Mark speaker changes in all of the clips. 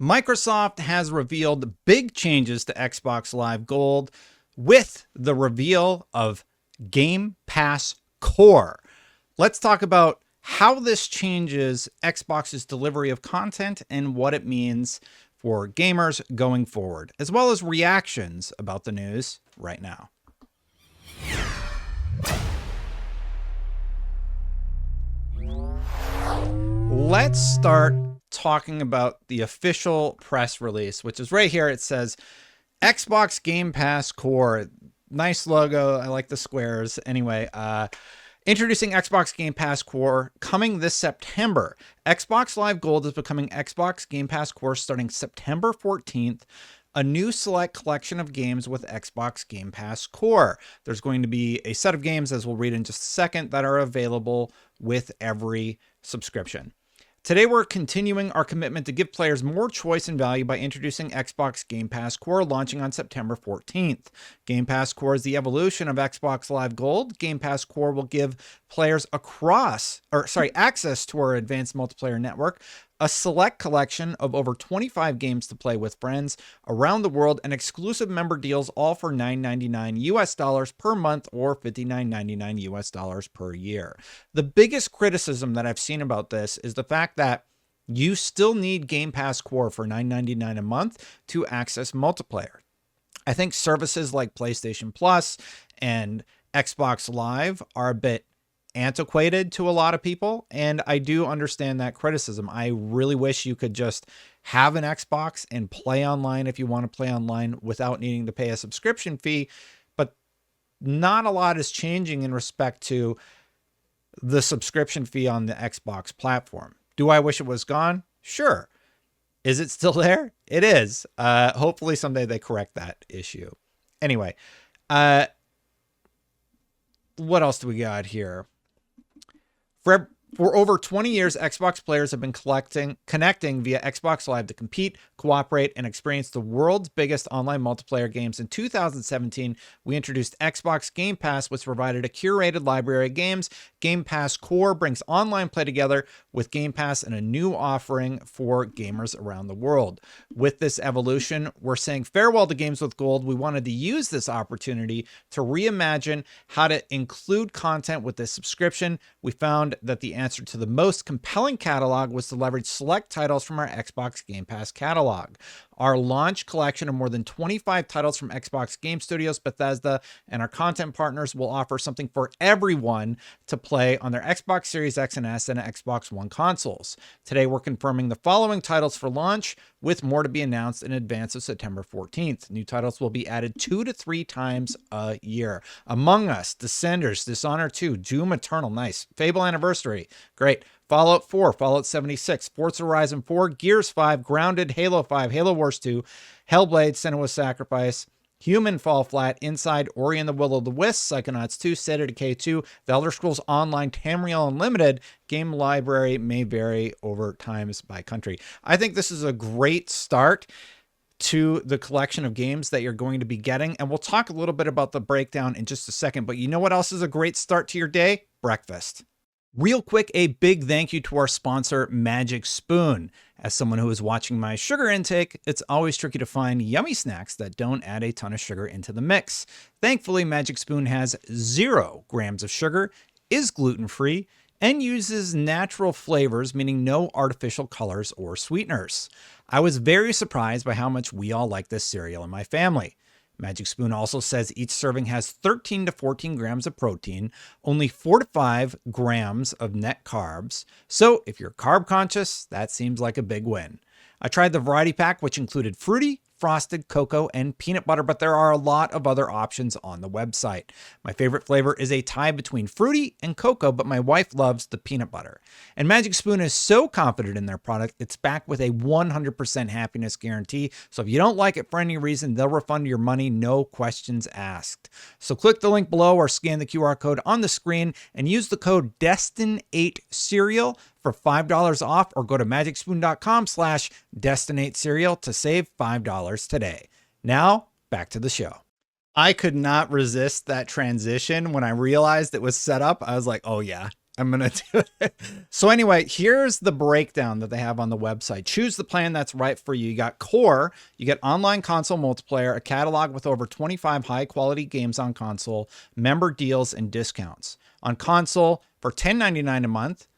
Speaker 1: Microsoft has revealed big changes to Xbox Live Gold with the reveal of Game Pass Core. Let's talk about how this changes Xbox's delivery of content and what it means for gamers going forward, as well as reactions about the news right now. Let's start talking about the official press release, which is right here. It says Xbox Game Pass Core. Nice logo. I like the squares. Anyway, introducing Xbox Game Pass Core coming this September. Xbox Live Gold is becoming Xbox Game Pass Core starting September 14th. A new select collection of games with Xbox Game Pass Core. There's going to be a set of games, as we'll read in just a second, that are available with every subscription. Today, we're continuing our commitment to give players more choice and value by introducing Xbox Game Pass Core, launching on September 14th. Game Pass Core is the evolution of Xbox Live Gold. Game Pass Core will give players access to our advanced multiplayer network, a select collection of over 25 games to play with friends around the world, and exclusive member deals, all for $9.99 US per month or $59.99 US per year. The biggest criticism that I've seen about this is the fact that you still need Game Pass Core for $9.99 a month to access multiplayer. I think services like PlayStation Plus and Xbox Live are a bit antiquated to a lot of people, and I do understand that criticism. I really wish you could just have an Xbox and play online if you want to play online without needing to pay a subscription fee, but not a lot is changing in respect to the subscription fee on the Xbox platform. Do I wish it was gone? Sure. Is it still there? It is. Hopefully someday they correct that issue. Anyway, what else do we got here? For over 20 years, Xbox players have been connecting via Xbox Live to compete, cooperate, and experience the world's biggest online multiplayer games. In 2017, we introduced Xbox Game Pass, which provided a curated library of games. Game Pass Core brings online play together with Game Pass and a new offering for gamers around the world. With this evolution, we're saying farewell to Games with Gold. We wanted to use this opportunity to reimagine how to include content with this subscription. We found that the answer to the most compelling catalog was to leverage select titles from our Xbox Game Pass catalog. Our launch collection of more than 25 titles from Xbox Game Studios, Bethesda, and our content partners will offer something for everyone to play on their Xbox Series X and S and Xbox One consoles. Today, we're confirming the following titles for launch, with more to be announced in advance of September 14th. New titles will be added 2 to 3 times a year. Among Us, Descenders, Dishonored 2, Doom Eternal, nice. Fable Anniversary, great. Fallout 4, Fallout 76, Forza Horizon 4, Gears 5, Grounded, Halo 5, Halo Wars 2, Hellblade, Senua's Sacrifice, Human Fall Flat, Inside, Ori and the Will of the Wisps, Psychonauts 2, State of Decay 2, The Elder Scrolls Online, Tamriel Unlimited. Game library may vary over times by country. I think this is a great start to the collection of games that you're going to be getting, and we'll talk a little bit about the breakdown in just a second, but you know what else is a great start to your day? Breakfast. Real quick, a big thank you to our sponsor, Magic Spoon. As someone who is watching my sugar intake, it's always tricky to find yummy snacks that don't add a ton of sugar into the mix. Thankfully, Magic Spoon has 0 grams of sugar, is gluten-free, and uses natural flavors, meaning no artificial colors or sweeteners. I was very surprised by how much we all like this cereal in my family. Magic Spoon also says each serving has 13 to 14 grams of protein, only 4 to 5 grams of net carbs. So if you're carb conscious, that seems like a big win. I tried the variety pack, which included fruity, frosted, cocoa, and peanut butter, but there are a lot of other options on the website. My favorite flavor is a tie between fruity and cocoa, but my wife loves the peanut butter. And Magic Spoon is so confident in their product, it's backed with a 100% happiness guarantee. So if you don't like it for any reason, they'll refund your money, no questions asked. So click the link below or scan the QR code on the screen and use the code DESTIN8Cereal for $5 off, or go to magicspoon.com/Destinate to save $5 today. Now, back to the show. I could not resist that transition when I realized it was set up. I was like, oh yeah, I'm going to do it. So anyway, here's the breakdown that they have on the website. Choose the plan that's right for you. You got core, you get online console multiplayer, a catalog with over 25 high quality games on console, member deals and discounts. On console for $10.99 a month.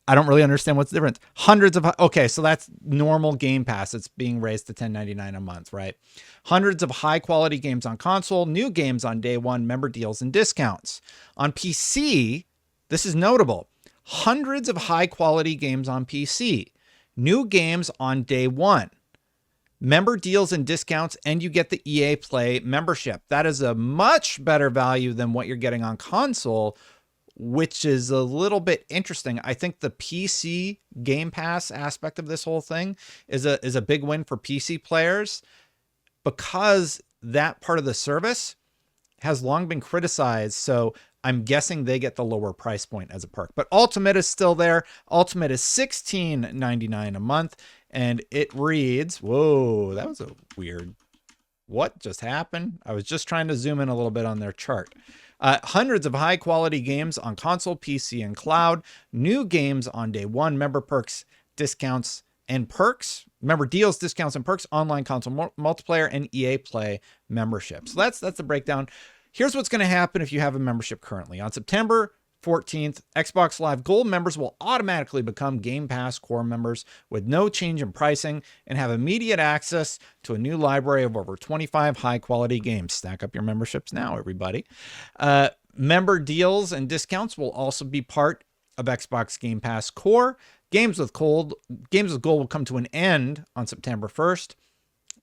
Speaker 1: I don't really understand what's the difference. Okay, so that's normal Game Pass. It's being raised to $10.99 a month, right? Hundreds of high quality games on console, new games on day one, member deals and discounts. On PC, this is notable. Hundreds of high quality games on PC, new games on day one, member deals and discounts, and you get the EA Play membership. That is a much better value than what you're getting on console, which is a little bit interesting. I think the PC Game Pass aspect of this whole thing is a big win for PC players, because that part of the service has long been criticized. So I'm guessing they get the lower price point as a perk. But Ultimate is still there. Ultimate is $16.99 a month, and it reads, whoa, that was a weird, what just happened? I was just trying to zoom in a little bit on their chart. Hundreds of high quality games on console, PC, and cloud. New games on day one. Member perks, discounts, and perks. Member deals, discounts, and perks. Online console multiplayer and EA Play membership. So that's the breakdown. Here's what's going to happen if you have a membership currently. On September 14th, Xbox Live Gold members will automatically become Game Pass core members with no change in pricing and have immediate access to a new library of over 25 high-quality games. Stack up your memberships now, everybody. Member deals and discounts will also be part of Xbox Game Pass core. Games with Gold will come to an end on September 1st.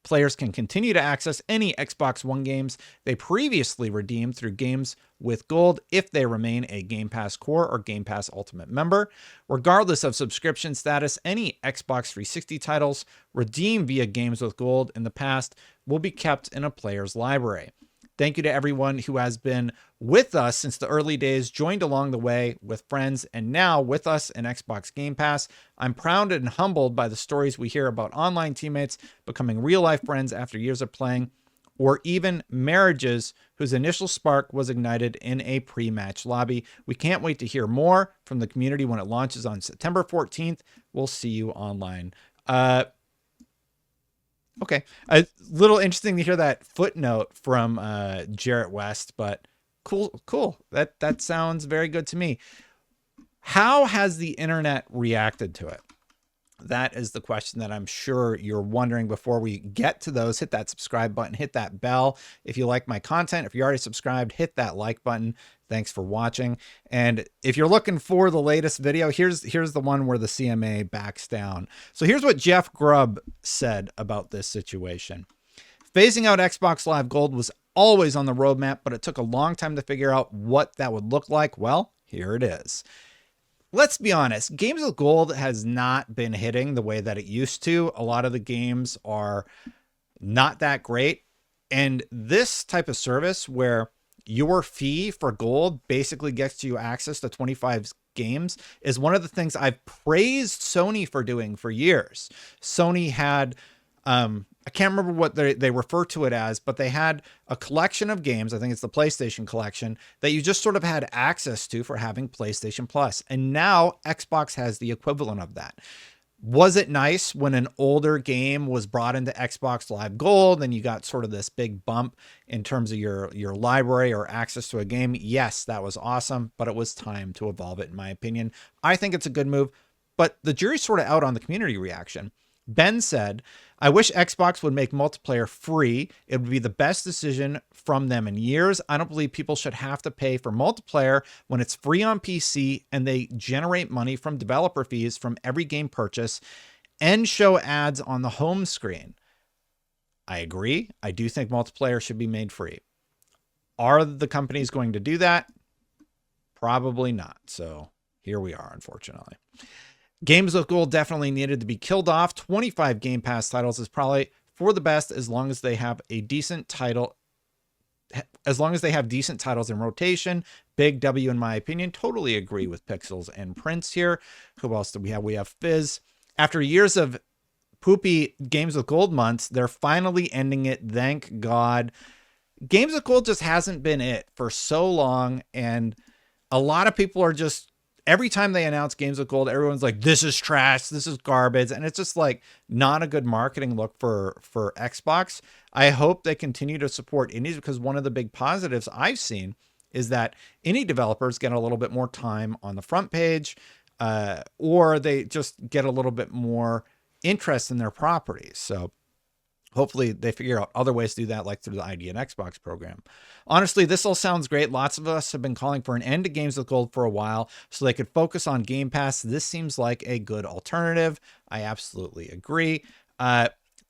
Speaker 1: Players can continue to access any Xbox One games they previously redeemed through Games with Gold if they remain a Game Pass Core or Game Pass Ultimate member. Regardless of subscription status, any Xbox 360 titles redeemed via Games with Gold in the past will be kept in a player's library. Thank you to everyone who has been with us since the early days, joined along the way with friends, and now with us in Xbox Game Pass. I'm proud and humbled by the stories we hear about online teammates becoming real-life friends after years of playing, or even marriages whose initial spark was ignited in a pre-match lobby. We can't wait to hear more from the community when it launches on September 14th. We'll see you online. Okay, a little interesting to hear that footnote from Jarrett West, but cool. That sounds very good to me. How has the internet reacted to it? That is the question that I'm sure you're wondering. Before we get to those, hit that subscribe button, hit that bell. If you like my content, if you're already subscribed, hit that like button. Thanks for watching. And if you're looking for the latest video, here's the one where the CMA backs down. So here's what Jeff Grubb said about this situation. Phasing out Xbox Live Gold was always on the roadmap, but it took a long time to figure out what that would look like. Well, here it is. Let's be honest, Games with Gold has not been hitting the way that it used to. A lot of the games are not that great. And this type of service where your fee for gold basically gets you access to 25 games is one of the things I've praised Sony for doing for years. Sony had, I can't remember what they refer to it as, but they had a collection of games. I think it's the PlayStation collection that you just sort of had access to for having PlayStation Plus. And now Xbox has the equivalent of that. Was it nice when an older game was brought into Xbox Live Gold and you got sort of this big bump in terms of your library or access to a game? Yes, that was awesome, but it was time to evolve it, in my opinion. I think it's a good move, but the jury's sort of out on the community reaction. Ben said, I wish Xbox would make multiplayer free. It would be the best decision from them in years. I don't believe people should have to pay for multiplayer when it's free on PC and they generate money from developer fees from every game purchase and show ads on the home screen. I agree. I do think multiplayer should be made free. Are the companies going to do that? Probably not. So here we are, unfortunately. Games with Gold definitely needed to be killed off. 25 Game Pass titles is probably for the best as long as they have a decent title. As long as they have decent titles in rotation. Big W in my opinion. Totally agree with Pixels and Prince here. Who else do we have? We have Fizz. After years of poopy Games with Gold months, they're finally ending it. Thank God. Games with Gold just hasn't been it for so long, and A lot of people are just, every time they announce games with gold, everyone's like, this is trash, this is garbage. And it's just like not a good marketing look for Xbox. I hope they continue to support indies, because one of the big positives I've seen is that indie developers get a little bit more time on the front page, or they just get a little bit more interest in their properties. So hopefully they figure out other ways to do that, like through the ID and Xbox program. Honestly, this all sounds great. Lots of us have been calling for an end to games with gold for a while so they could focus on Game Pass. This seems like a good alternative. I absolutely agree.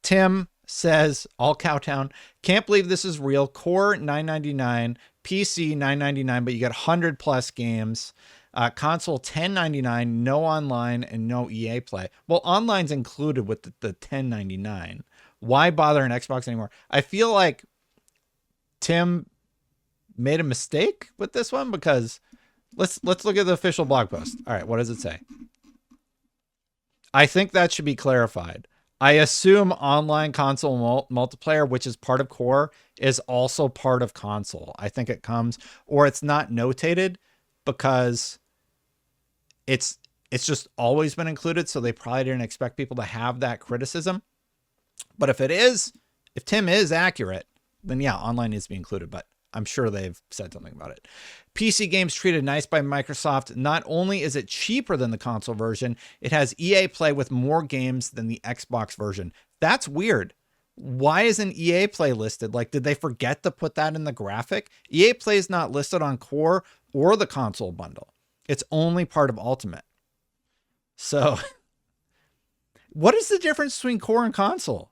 Speaker 1: Tim says, all Cowtown, can't believe this is real. Core $9.99, PC $9.99, but you get 100 plus games. Console $10.99, no online and no EA Play. Well, online's included with the $10.99. Why bother an Xbox anymore? I feel like Tim made a mistake with this one, because let's look at the official blog post. All right, what does it say? I think that should be clarified. I assume online console multiplayer, which is part of Core, is also part of console. I think it comes, or it's not notated because it's just always been included, so they probably didn't expect people to have that criticism. But if Tim is accurate, then yeah, online needs to be included, but I'm sure they've said something about it. PC games treated nice by Microsoft. Not only is it cheaper than the console version, it has EA Play with more games than the Xbox version. That's weird. Why isn't EA Play listed? Like, did they forget to put that in the graphic? EA Play is not listed on Core or the console bundle. It's only part of Ultimate. So what is the difference between Core and console?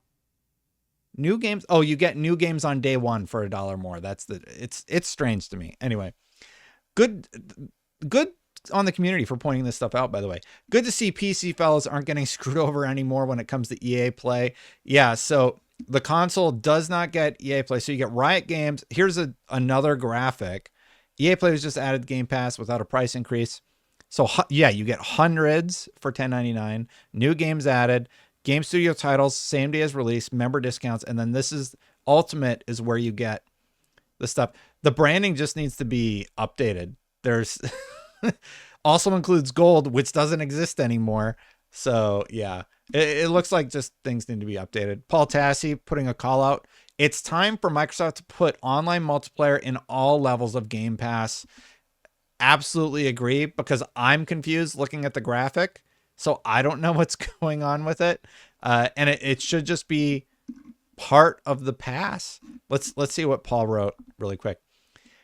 Speaker 1: New games. Oh, you get new games on day one for $1 more. It's strange to me. Anyway, good on the community for pointing this stuff out, by the way. Good to see PC fellas aren't getting screwed over anymore when it comes to EA Play. Yeah, so the console does not get EA Play. So you get Riot Games. Here's another graphic. EA Play was just added Game Pass without a price increase. So yeah, you get hundreds for $10.99. New games added. Game Studio titles, same day as release, member discounts, and then this is Ultimate is where you get the stuff. The branding just needs to be updated. There's also includes gold, which doesn't exist anymore. So yeah, it looks like just things need to be updated. Paul Tassi putting a call out. It's time for Microsoft to put online multiplayer in all levels of Game Pass. Absolutely agree, because I'm confused looking at the graphic. So I don't know what's going on with it. And it should just be part of the pass. Let's see what Paul wrote really quick.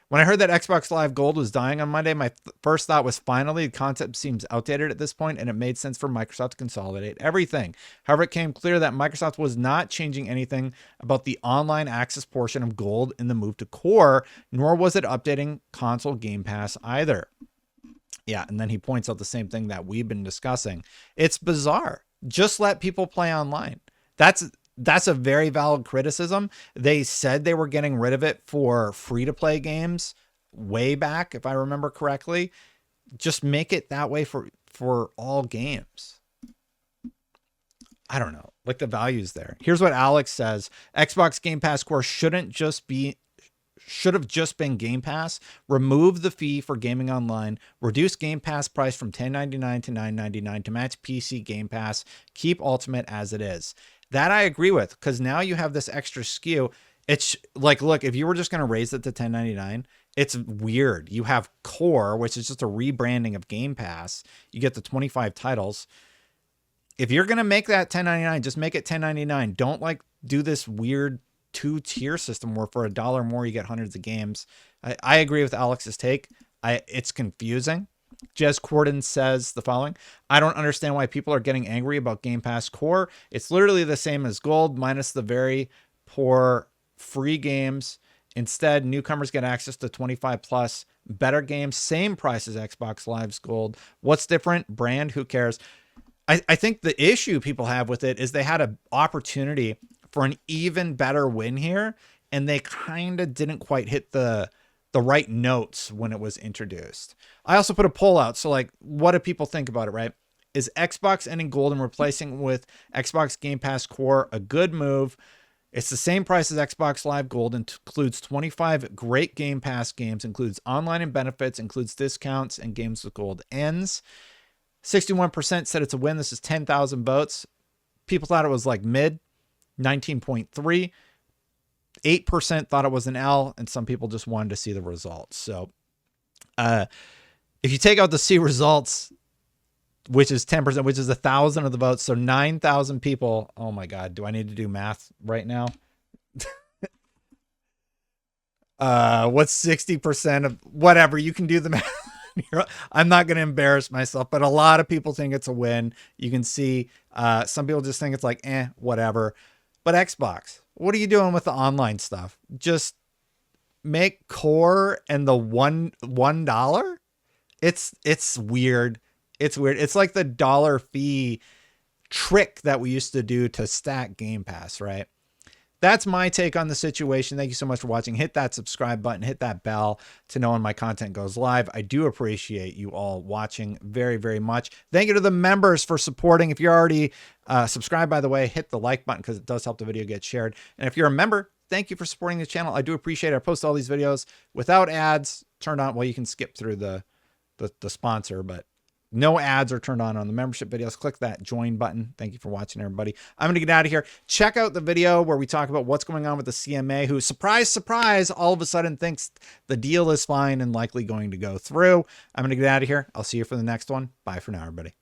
Speaker 1: When I heard that Xbox Live Gold was dying on Monday, my first thought was, finally, the concept seems outdated at this point, and it made sense for Microsoft to consolidate everything. However, it came clear that Microsoft was not changing anything about the online access portion of Gold in the move to Core, nor was it updating console Game Pass either. Yeah, and then he points out the same thing that we've been discussing. It's bizarre. Just let people play online. That's a very valid criticism. They said they were getting rid of it for free-to-play games way back, if I remember correctly. Just make it that way for all games. I don't know. Like, the value's there. Here's what Alex says. Xbox Game Pass Core should have just been Game Pass. Remove the fee for gaming online. Reduce Game Pass price from $10.99 to $9.99 to match PC Game Pass. Keep Ultimate as it is. That I agree with, because now you have this extra SKU. It's like, look, if you were just going to raise it to $10.99, it's weird. You have Core, which is just a rebranding of Game Pass. You get the 25 titles. If you're going to make that $10.99, just make it $10.99. Don't like do this weird 2-tier system where for $1 more you get hundreds of games. I agree with Alex's take. It's confusing. Jez Corden says the following: I don't understand why people are getting angry about Game Pass Core. It's literally the same as Gold minus the very poor free games. Instead, newcomers get access to 25 plus better games, same price as Xbox Live's Gold. What's different? Brand, who cares? I think the issue people have with it is they had an opportunity for an even better win here, and they kind of didn't quite hit the right notes when it was introduced. I also put a poll out. So like, what do people think about it, right? Is Xbox ending Gold and replacing with Xbox Game Pass Core a good move? It's the same price as Xbox Live Gold, includes 25 great Game Pass games, includes online and benefits, includes discounts, and games with gold ends. 61% said it's a win. This is 10,000 votes. People thought it was like mid, 19.3. 8% thought it was an L, and some people just wanted to see the results. So if you take out the C results, which is 10%, which is 1,000 of the votes, so 9,000 people. Oh my God, do I need to do math right now? What's 60% of whatever? You can do the math. I'm not going to embarrass myself, but a lot of people think it's a win. You can see some people just think it's like, whatever. But Xbox, what are you doing with the online stuff? Just make Core and the $1. It's weird. It's weird. It's like the dollar fee trick that we used to do to stack Game Pass, right? That's my take on the situation. Thank you so much for watching. Hit that subscribe button, hit that bell to know when my content goes live. I do appreciate you all watching very, very much. Thank you to the members for supporting. If you're already subscribed, by the way, hit the like button because it does help the video get shared. And if you're a member, thank you for supporting the channel. I do appreciate it. I post all these videos without ads turned on. Well, you can skip through the sponsor, but no ads are turned on the membership videos. Click that join button. Thank you for watching, everybody. I'm going to get out of here. Check out the video where we talk about what's going on with the CMA, who, surprise, surprise, all of a sudden thinks the deal is fine and likely going to go through. I'm going to get out of here. I'll see you for the next one. Bye for now, everybody.